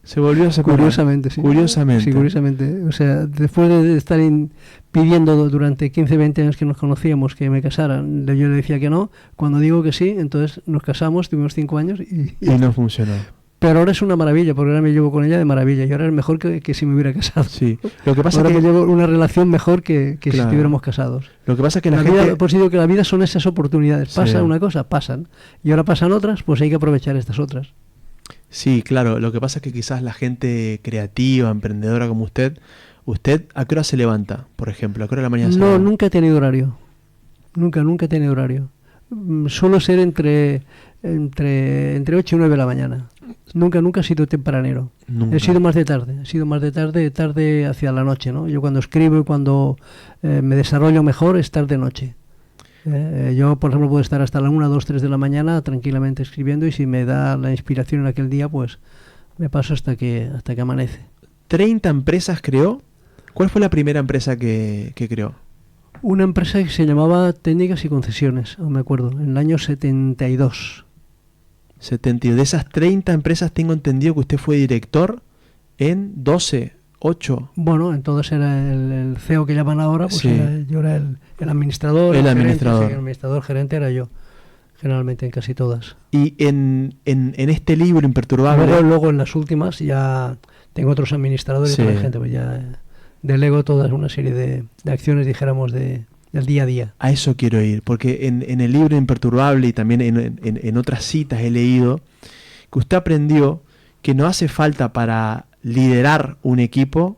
[SPEAKER 1] Se volvió a separar.
[SPEAKER 2] Curiosamente, sí.
[SPEAKER 1] Curiosamente.
[SPEAKER 2] Sí, curiosamente. O sea, después de estar pidiendo durante 15, 20 años que nos conocíamos que me casaran, yo le decía que no. Cuando digo que sí, entonces nos casamos, tuvimos 5 años y
[SPEAKER 1] no funcionó.
[SPEAKER 2] Pero ahora es una maravilla, porque ahora me llevo con ella de maravilla y ahora es mejor que si me hubiera casado.
[SPEAKER 1] Sí. Lo que pasa
[SPEAKER 2] ahora
[SPEAKER 1] es que
[SPEAKER 2] me llevo una relación mejor que si estuviéramos casados.
[SPEAKER 1] Lo que pasa es que
[SPEAKER 2] la vida, pues digo que la vida son esas oportunidades. Pasa una cosa, pasan. Y ahora pasan otras, pues hay que aprovechar estas otras.
[SPEAKER 1] Sí, claro. Lo que pasa es que quizás la gente creativa, emprendedora como ¿usted a qué hora se levanta, por ejemplo? ¿A qué hora de la mañana se levanta?
[SPEAKER 2] No, nunca he tenido horario. Nunca he tenido horario. Suelo ser entre 8 y 9 de la mañana. Nunca he sido tempranero.
[SPEAKER 1] Nunca.
[SPEAKER 2] He sido más de tarde hacia la noche, ¿no? Yo cuando escribo y cuando me desarrollo mejor es tarde-noche. Yo, por ejemplo, puedo estar hasta la 1, 2, 3 de la mañana tranquilamente escribiendo y si me da la inspiración en aquel día, pues me paso hasta que amanece.
[SPEAKER 1] 30 empresas creó. ¿Cuál fue la primera empresa que creó?
[SPEAKER 2] Una empresa que se llamaba Técnicas y Concesiones, aún me acuerdo, en el año 72.
[SPEAKER 1] 72. De esas 30 empresas tengo entendido que usted fue director en 12, 8.
[SPEAKER 2] Bueno, entonces era el CEO que llaman ahora, pues
[SPEAKER 1] sí.
[SPEAKER 2] Yo era el administrador.
[SPEAKER 1] El
[SPEAKER 2] administrador gerente era yo, generalmente en casi todas.
[SPEAKER 1] Y en este libro Imperturbable...
[SPEAKER 2] Luego en las últimas ya tengo otros administradores y toda la gente, pues ya delego toda una serie de acciones, dijéramos, del día a día.
[SPEAKER 1] A eso quiero ir, porque en el libro Imperturbable y también en otras citas he leído que usted aprendió que no hace falta para liderar un equipo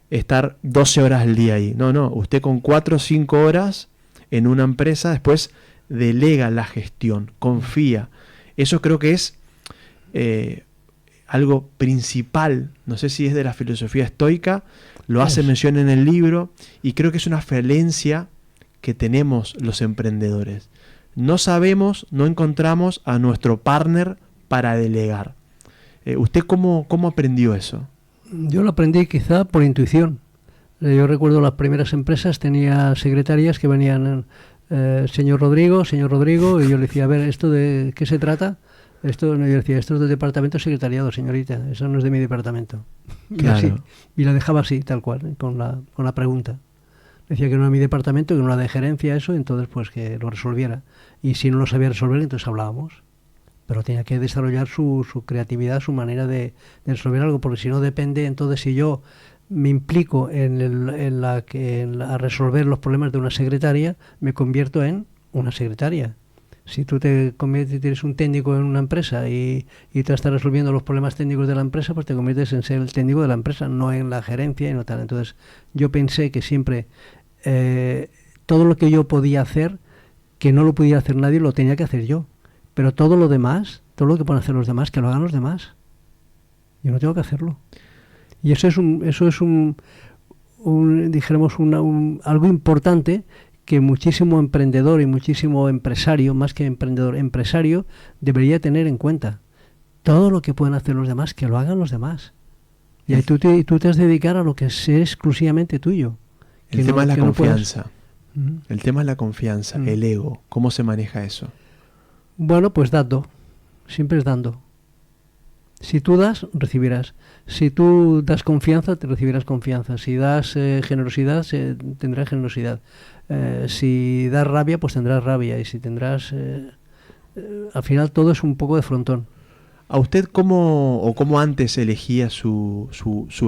[SPEAKER 1] estar 12 horas al día ahí. No, usted con 4 o 5 horas en una empresa después delega la gestión, confía. Eso creo que es algo principal, no sé si es de la filosofía estoica, lo hace mención en el libro, y creo que es una falencia que tenemos los emprendedores. No sabemos, no encontramos a nuestro partner para delegar. ¿Usted cómo aprendió eso?
[SPEAKER 2] Yo lo aprendí quizá por intuición. Yo recuerdo las primeras empresas, tenía secretarias que venían, señor Rodrigo, y yo le decía, a ver, ¿esto de qué se trata? Yo decía, esto es del departamento de secretariado, señorita, eso no es de mi departamento.
[SPEAKER 1] Claro.
[SPEAKER 2] Y la dejaba así, tal cual, con la pregunta. Decía que no era mi departamento, que no era de gerencia eso, entonces pues que lo resolviera. Y si no lo sabía resolver, entonces hablábamos. Pero tenía que desarrollar su creatividad, su manera de resolver algo, porque si no depende, entonces si yo me implico a resolver los problemas de una secretaria, me convierto en una secretaria. Si tú te conviertes, tienes un técnico en una empresa y te estás resolviendo los problemas técnicos de la empresa, pues te conviertes en ser el técnico de la empresa, no en la gerencia y no tal. Entonces yo pensé que siempre todo lo que yo podía hacer, que no lo pudiera hacer nadie, lo tenía que hacer yo. Pero todo lo demás, todo lo que pueden hacer los demás, que lo hagan los demás. Yo no tengo que hacerlo. Y eso es algo importante que muchísimo emprendedor y muchísimo empresario, más que emprendedor, empresario, debería tener en cuenta. Todo lo que pueden hacer los demás, que lo hagan los demás. Y ahí tú te has de dedicar a lo que es exclusivamente tuyo.
[SPEAKER 1] El tema es la confianza. El tema es la confianza, el ego. ¿Cómo se maneja eso?
[SPEAKER 2] Bueno, pues dando. Siempre es dando. Si tú das, recibirás. Si tú das confianza, te recibirás confianza. Si das generosidad, tendrás generosidad. Si das rabia, pues tendrás rabia. Y si tendrás... al final todo es un poco de frontón.
[SPEAKER 1] ¿A usted cómo antes elegía su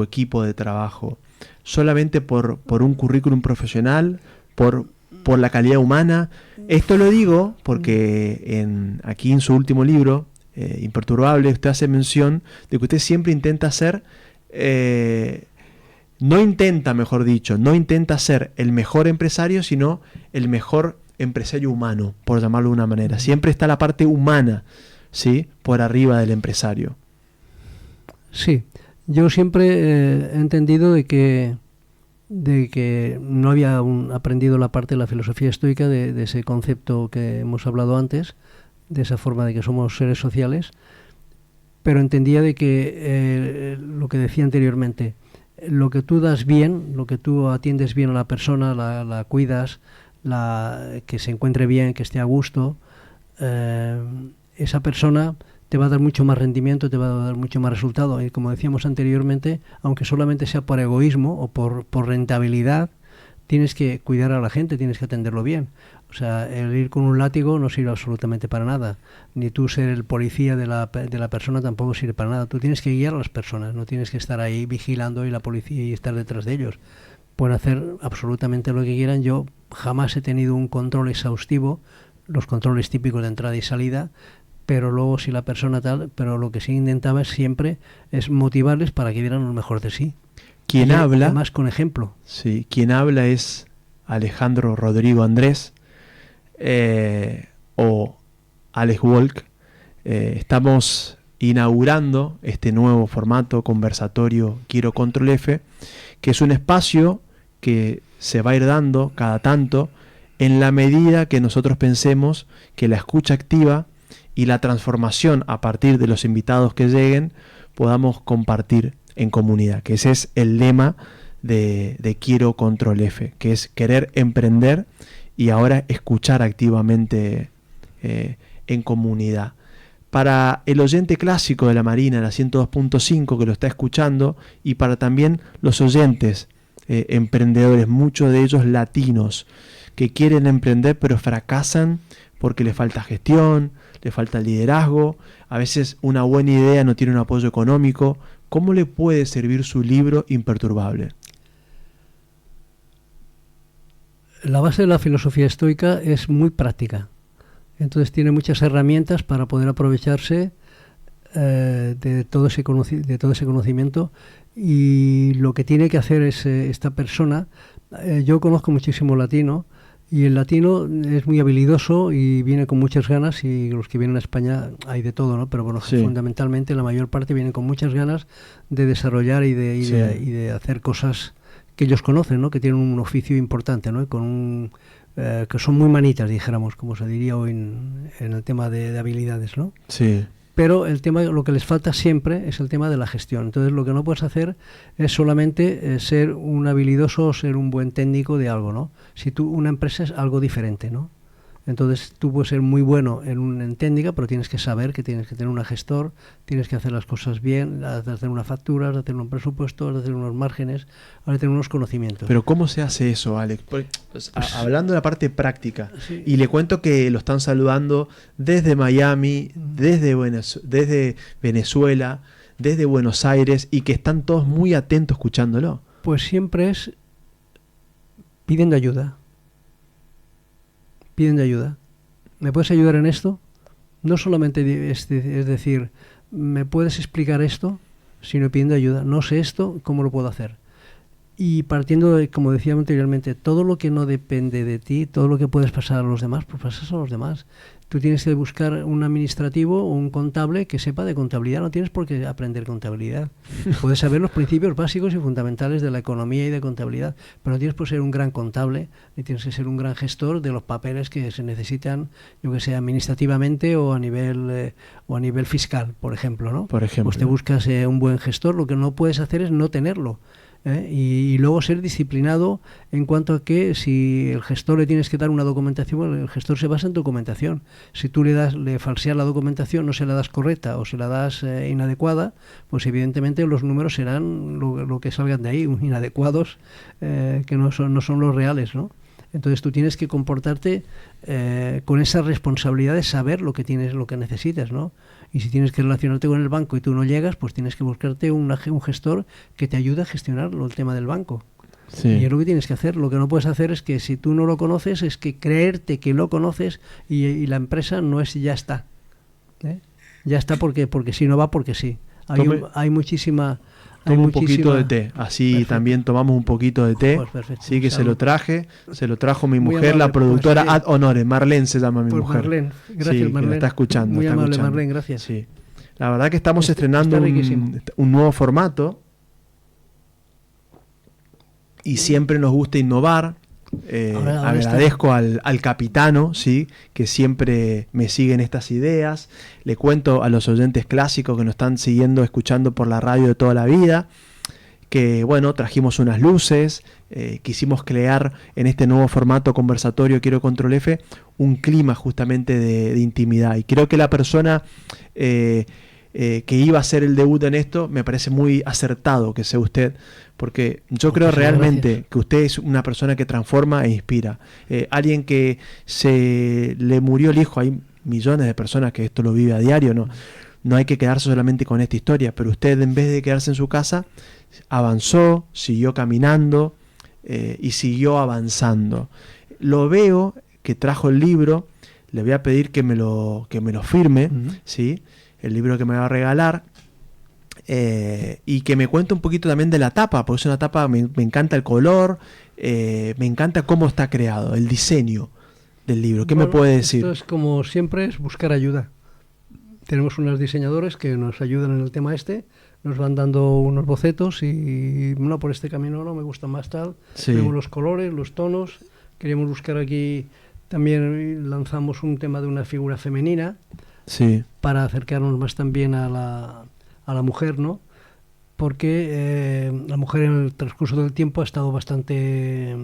[SPEAKER 1] equipo de trabajo? ¿Solamente por un currículum profesional? ¿Por la calidad humana? Esto lo digo porque aquí en su último libro, Imperturbable, usted hace mención de que usted siempre intenta ser, no intenta ser el mejor empresario, sino el mejor empresario humano, por llamarlo de una manera. Siempre está la parte humana, ¿sí?, por arriba del empresario. Sí,
[SPEAKER 2] yo siempre he entendido de que no había aprendido la parte de la filosofía estoica, de ese concepto que hemos hablado antes, de esa forma de que somos seres sociales, pero entendía de que lo que decía anteriormente, lo que tú das bien, lo que tú atiendes bien a la persona, la cuidas, que se encuentre bien, que esté a gusto, esa persona te va a dar mucho más rendimiento, te va a dar mucho más resultado. Y como decíamos anteriormente, aunque solamente sea por egoísmo o por rentabilidad, tienes que cuidar a la gente, tienes que atenderlo bien. O sea, el ir con un látigo no sirve absolutamente para nada. Ni tú ser el policía de la persona tampoco sirve para nada. Tú tienes que guiar a las personas, no tienes que estar ahí vigilando y la policía y estar detrás de ellos. Pueden hacer absolutamente lo que quieran. Yo jamás he tenido un control exhaustivo, los controles típicos de entrada y salida, pero luego si la persona pero lo que sí intentaba siempre es motivarles para que dieran lo mejor de sí.
[SPEAKER 1] Quien habla,
[SPEAKER 2] además con ejemplo.
[SPEAKER 1] Sí, quien habla es Alejandro Rodrigo Andrés, o Alex Wolk. Estamos inaugurando este nuevo formato conversatorio Quiero Control F, que es un espacio que se va a ir dando cada tanto en la medida que nosotros pensemos que la escucha activa y la transformación a partir de los invitados que lleguen podamos compartir en comunidad, que ese es el lema de Quiero Control F, que es querer emprender y ahora escuchar activamente en comunidad. Para el oyente clásico de la Marina, la 102.5 que lo está escuchando, y para también los oyentes emprendedores, muchos de ellos latinos, que quieren emprender pero fracasan porque les falta gestión, le falta liderazgo, a veces una buena idea no tiene un apoyo económico. ¿Cómo le puede servir su libro Imperturbable?
[SPEAKER 2] La base de la filosofía estoica es muy práctica. Entonces tiene muchas herramientas para poder aprovecharse de todo ese conocimiento, y lo que tiene que hacer es esta persona. Yo conozco muchísimo latino, y el latino es muy habilidoso y viene con muchas ganas, y los que vienen a España hay de todo, ¿no? Pero bueno,
[SPEAKER 1] Sí.
[SPEAKER 2] fundamentalmente la mayor parte vienen con muchas ganas de desarrollar y de hacer cosas que ellos conocen, ¿no? Que tienen un oficio importante, ¿no? Que son muy manitas, dijéramos, como se diría hoy en el tema de habilidades, ¿no?
[SPEAKER 1] Sí.
[SPEAKER 2] Pero el tema, lo que les falta siempre es el tema de la gestión. Entonces, lo que no puedes hacer es solamente ser un habilidoso o ser un buen técnico de algo, ¿no? Si una empresa es algo diferente, ¿no? Entonces, tú puedes ser muy bueno en técnica, pero tienes que saber que tienes que tener un gestor, tienes que hacer las cosas bien, de hacer una factura, de hacer un presupuesto, de hacer unos márgenes, de tener unos conocimientos.
[SPEAKER 1] Pero ¿cómo se hace eso, Alex? Hablando de la parte práctica,
[SPEAKER 2] Sí.
[SPEAKER 1] y le cuento que lo están saludando desde Miami, desde Venezuela, desde Buenos Aires, y que están todos muy atentos escuchándolo.
[SPEAKER 2] Pues siempre es pidiendo ayuda. Pidiendo ayuda. ¿Me puedes ayudar en esto? No solamente es decir, ¿me puedes explicar esto? Sino pidiendo ayuda. No sé esto, ¿cómo lo puedo hacer? Y partiendo de, como decía anteriormente, todo lo que no depende de ti, todo lo que puedes pasar a los demás, pues pasas a los demás. Tú tienes que buscar un administrativo o un contable que sepa de contabilidad. No tienes por qué aprender contabilidad. Puedes saber los principios básicos y fundamentales de la economía y de contabilidad, pero no tienes por ser un gran contable, ni tienes que ser un gran gestor de los papeles que se necesitan, yo que sé, administrativamente o a nivel fiscal, por ejemplo, ¿no?
[SPEAKER 1] Por ejemplo.
[SPEAKER 2] Pues te buscas un buen gestor. Lo que no puedes hacer es no tenerlo. Y luego ser disciplinado en cuanto a que si el gestor le tienes que dar una documentación, el gestor se basa en documentación. Si tú le falseas la documentación, no se la das correcta o se la das inadecuada, pues evidentemente los números serán lo que salgan de ahí, inadecuados, que no son los reales, ¿no? Entonces tú tienes que comportarte con esa responsabilidad de saber lo que tienes, lo que necesitas, ¿no? Y si tienes que relacionarte con el banco y tú no llegas, pues tienes que buscarte un gestor que te ayude a gestionar el tema del banco.
[SPEAKER 1] Sí.
[SPEAKER 2] Y es lo que tienes que hacer. Lo que no puedes hacer es que si tú no lo conoces, es que creerte que lo conoces y la empresa no es ya está. Ya está porque si no va, porque sí. Hay muchísima...
[SPEAKER 1] Toma un poquito de té, así
[SPEAKER 2] Perfecto.
[SPEAKER 1] También tomamos un poquito de té.
[SPEAKER 2] Pues perfecto.
[SPEAKER 1] Sí, que
[SPEAKER 2] Salud.
[SPEAKER 1] se lo trajo mi
[SPEAKER 2] Muy
[SPEAKER 1] mujer,
[SPEAKER 2] amable,
[SPEAKER 1] la productora
[SPEAKER 2] pues,
[SPEAKER 1] ad honores, Marlene se llama mi
[SPEAKER 2] Pues
[SPEAKER 1] mujer.
[SPEAKER 2] Marlene, gracias
[SPEAKER 1] Sí, que
[SPEAKER 2] Marlene.
[SPEAKER 1] la está escuchando.
[SPEAKER 2] Muy
[SPEAKER 1] está
[SPEAKER 2] amable
[SPEAKER 1] escuchando.
[SPEAKER 2] Marlene, gracias.
[SPEAKER 1] Sí. La verdad que estamos
[SPEAKER 2] Está
[SPEAKER 1] estrenando
[SPEAKER 2] riquísimo.
[SPEAKER 1] un nuevo formato y siempre nos gusta innovar.
[SPEAKER 2] Ahora
[SPEAKER 1] Agradezco al capitano, ¿sí? Que siempre me siguen estas ideas. Le cuento a los oyentes clásicos que nos están siguiendo, escuchando por la radio de toda la vida, que bueno, trajimos unas luces, quisimos crear en este nuevo formato conversatorio Quiero Control F un clima justamente de intimidad, y creo que la persona que iba a hacer el debut en esto me parece muy acertado que sea usted, porque yo creo realmente
[SPEAKER 2] gracias.
[SPEAKER 1] que usted es una persona que transforma e inspira, alguien que se le murió el hijo. Hay millones de personas que esto lo vive a diario, no hay que quedarse solamente con esta historia, pero usted, en vez de quedarse en su casa, avanzó, siguió caminando y siguió avanzando. Lo veo que trajo el libro, le voy a pedir que me lo firme, ¿sí? El libro que me va a regalar, y que me cuente un poquito también de la tapa, porque es una tapa, me encanta el color, me encanta cómo está creado, el diseño del libro. ¿Qué me puede decir?
[SPEAKER 2] Esto es, como siempre, es buscar ayuda. Tenemos unos diseñadores que nos ayudan en el tema nos van dando unos bocetos y no, por este camino no me gusta más tal.
[SPEAKER 1] Sí.
[SPEAKER 2] Vemos los colores, los tonos. Queríamos buscar aquí, también lanzamos un tema de una figura femenina,
[SPEAKER 1] Sí,
[SPEAKER 2] para acercarnos más también a la mujer, ¿no? Porque la mujer en el transcurso del tiempo ha estado bastante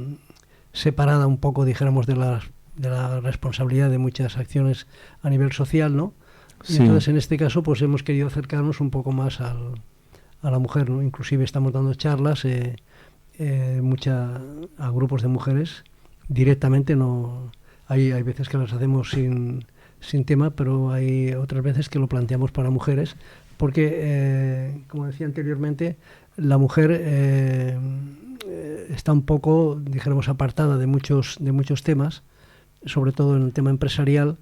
[SPEAKER 2] separada un poco, dijéramos, de la responsabilidad de muchas acciones a nivel social, ¿no? Y
[SPEAKER 1] sí.
[SPEAKER 2] entonces en este caso pues hemos querido acercarnos un poco más a la mujer, ¿no? Inclusive estamos dando charlas a grupos de mujeres directamente, no hay veces que las hacemos sin tema, pero hay otras veces que lo planteamos para mujeres, porque como decía anteriormente, la mujer está un poco, dijéramos, apartada de muchos temas, sobre todo en el tema empresarial.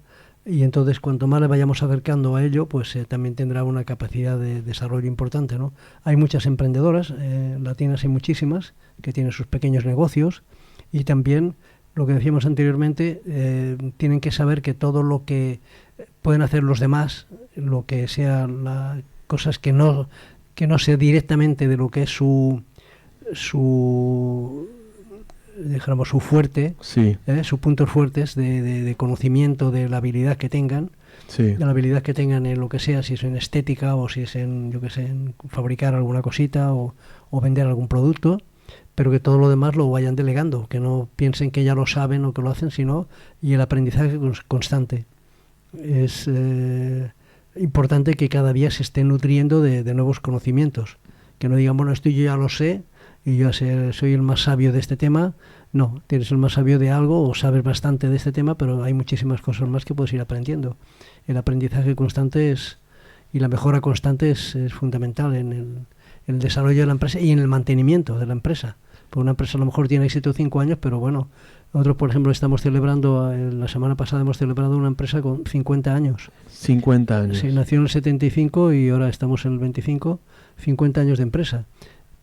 [SPEAKER 2] Y entonces cuanto más le vayamos acercando a ello, pues también tendrá una capacidad de desarrollo importante, ¿no? Hay muchas emprendedoras, latinas hay muchísimas, que tienen sus pequeños negocios, y también, lo que decíamos anteriormente, tienen que saber que todo lo que pueden hacer los demás, lo que sea cosas que no sea directamente de lo que es su dijéramos su fuerte,
[SPEAKER 1] Sí,
[SPEAKER 2] sus puntos fuertes de conocimiento, de la habilidad que tengan,
[SPEAKER 1] sí.
[SPEAKER 2] de la habilidad que tengan en lo que sea, si es en estética o si es en, yo que sé, en fabricar alguna cosita o vender algún producto, pero que todo lo demás lo vayan delegando, que no piensen que ya lo saben o que lo hacen, sino y el aprendizaje constante. Es importante que cada día se esté nutriendo de nuevos conocimientos, que no digan, bueno, esto yo ya lo sé y yo soy el más sabio de este tema. No, tienes el más sabio de algo o sabes bastante de este tema, pero hay muchísimas cosas más que puedes ir aprendiendo. El aprendizaje constante y la mejora constante es fundamental en el desarrollo de la empresa y en el mantenimiento de la empresa. Porque una empresa a lo mejor tiene éxito 5 años, pero bueno, nosotros, por ejemplo, estamos celebrando, la semana pasada hemos celebrado una empresa con 50 años.
[SPEAKER 1] 50 años.
[SPEAKER 2] Sí, nació en el 75 y ahora estamos en el 25, 50 años de empresa.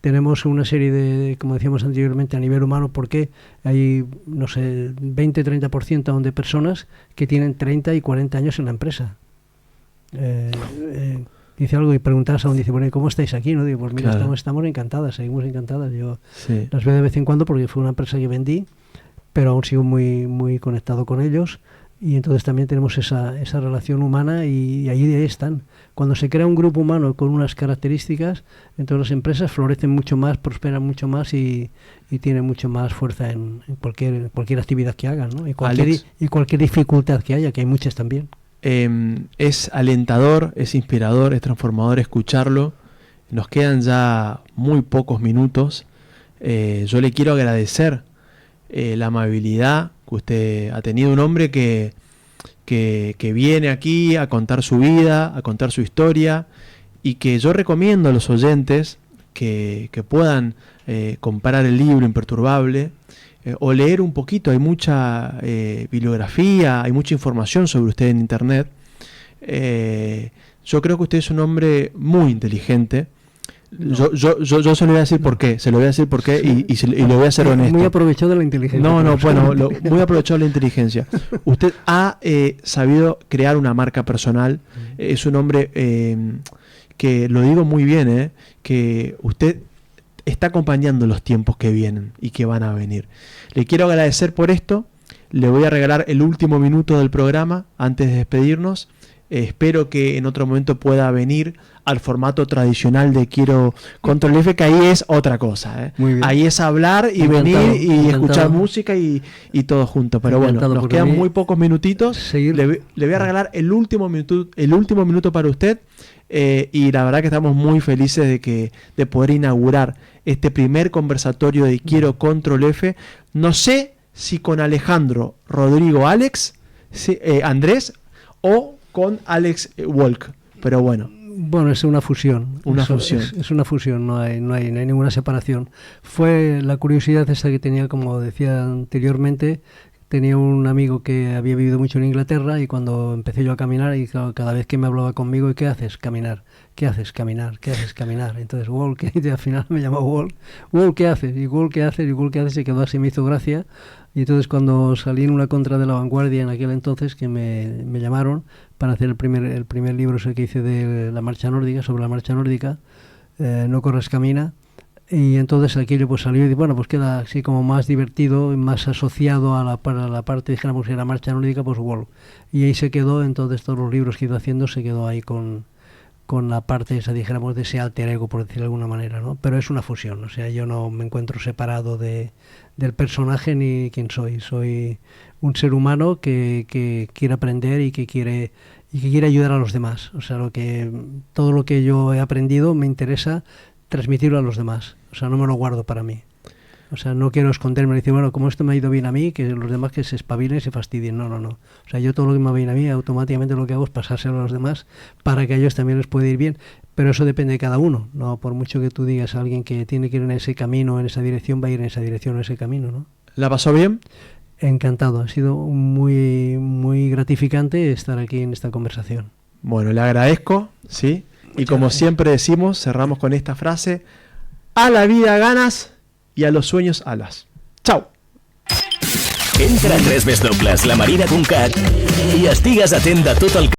[SPEAKER 2] Tenemos una serie de, como decíamos anteriormente, a nivel humano, porque hay, no sé, 20-30% aún de personas que tienen 30 y 40 años en la empresa. Dice algo y preguntas aún, dice, bueno, ¿y cómo estáis aquí? ¿No? Digo, pues mira,
[SPEAKER 1] Claro.
[SPEAKER 2] estamos encantadas, seguimos encantadas. Yo
[SPEAKER 1] Sí.
[SPEAKER 2] las veo de vez en cuando porque fue una empresa que vendí, pero aún sigo muy, muy conectado con ellos. Y entonces también tenemos esa relación humana y ahí están. Cuando se crea un grupo humano con unas características, entonces las empresas florecen mucho más, prosperan mucho más y tienen mucho más fuerza en cualquier actividad que hagan, ¿no? Y cualquier dificultad que haya, que hay muchas también.
[SPEAKER 1] Es alentador, es inspirador, es transformador escucharlo. Nos quedan ya muy pocos minutos. Yo le quiero agradecer la amabilidad que usted ha tenido, un hombre que viene aquí a contar su vida, a contar su historia, y que yo recomiendo a los oyentes que puedan comprar el libro Imperturbable o leer un poquito. Hay mucha bibliografía, hay mucha información sobre usted en internet. Yo creo que usted es un hombre muy inteligente.
[SPEAKER 2] No.
[SPEAKER 1] Yo se lo voy a decir por qué, se lo voy a decir por qué y lo voy a ser honesto.
[SPEAKER 2] Muy aprovechado de la inteligencia.
[SPEAKER 1] No, bueno, muy aprovechado de la inteligencia. Usted ha sabido crear una marca personal. Es un hombre que, lo digo muy bien, que usted está acompañando los tiempos que vienen y que van a venir. Le quiero agradecer por esto. Le voy a regalar el último minuto del programa antes de despedirnos. Espero que en otro momento pueda venir al formato tradicional de Quiero Control F, que ahí es otra cosa.
[SPEAKER 2] Muy bien.
[SPEAKER 1] Ahí es hablar y
[SPEAKER 2] Encantado,
[SPEAKER 1] venir y
[SPEAKER 2] encantado.
[SPEAKER 1] escuchar música y todo junto. Pero
[SPEAKER 2] Encantado,
[SPEAKER 1] bueno, nos
[SPEAKER 2] porque
[SPEAKER 1] quedan
[SPEAKER 2] a mí
[SPEAKER 1] muy pocos minutitos. Le voy a regalar el último minuto para usted. Y la verdad que estamos muy felices de poder inaugurar este primer conversatorio de Quiero Control F. No sé si con Alejandro, Rodrigo, Alex, Andrés o con Alex Walk, pero bueno.
[SPEAKER 2] Bueno, es una fusión. Es una fusión, no hay ninguna separación. Fue la curiosidad esta que tenía, como decía anteriormente. Tenía un amigo que había vivido mucho en Inglaterra y cuando empecé yo a caminar, y cada vez que me hablaba conmigo, ¿y qué haces? Caminar. ¿Qué haces? Caminar. ¿Qué haces? Caminar. Entonces, Walk, y al final me llamó Walk. Walk, ¿qué haces? Y Walk, ¿qué haces? Y Walk, ¿qué haces? Se quedó así, me hizo gracia. Y entonces cuando salí en una contra de La Vanguardia en aquel entonces, que me llamaron para hacer el primer libro ese que hice de la marcha nórdica, sobre la marcha nórdica, No corres, camina. Y entonces aquello pues salió y bueno, pues queda así como más divertido y más asociado a la parte, dijéramos, de la marcha nórdica, pues Walk. Y ahí se quedó, entonces todos los libros que iba haciendo se quedó ahí con la parte esa, dijéramos, de ese alter ego, por decirlo de alguna manera, ¿no? Pero es una fusión, o sea, yo no me encuentro separado del personaje ni quién soy. Soy un ser humano que quiere aprender y que quiere ayudar a los demás. O sea, todo lo que yo he aprendido me interesa transmitirlo a los demás. O sea, no me lo guardo para mí. O sea, no quiero esconderme y decir, bueno, como esto me ha ido bien a mí, que los demás que se espabilen y se fastidien. No. O sea, yo todo lo que me va bien a mí, automáticamente lo que hago es pasárselo a los demás para que a ellos también les pueda ir bien. Pero eso depende de cada uno, ¿no? Por mucho que tú digas a alguien que tiene que ir en ese camino, en esa dirección, va a ir en esa dirección, en ese camino, ¿no?
[SPEAKER 1] ¿La pasó bien?
[SPEAKER 2] Encantado, ha sido muy, muy gratificante estar aquí en esta conversación.
[SPEAKER 1] Bueno, le agradezco, ¿sí? Y como siempre decimos, cerramos con esta frase: a la vida ganas y a los sueños alas. Chau.
[SPEAKER 5] Entra a 3wlamarina.cat i estigues atent de tot el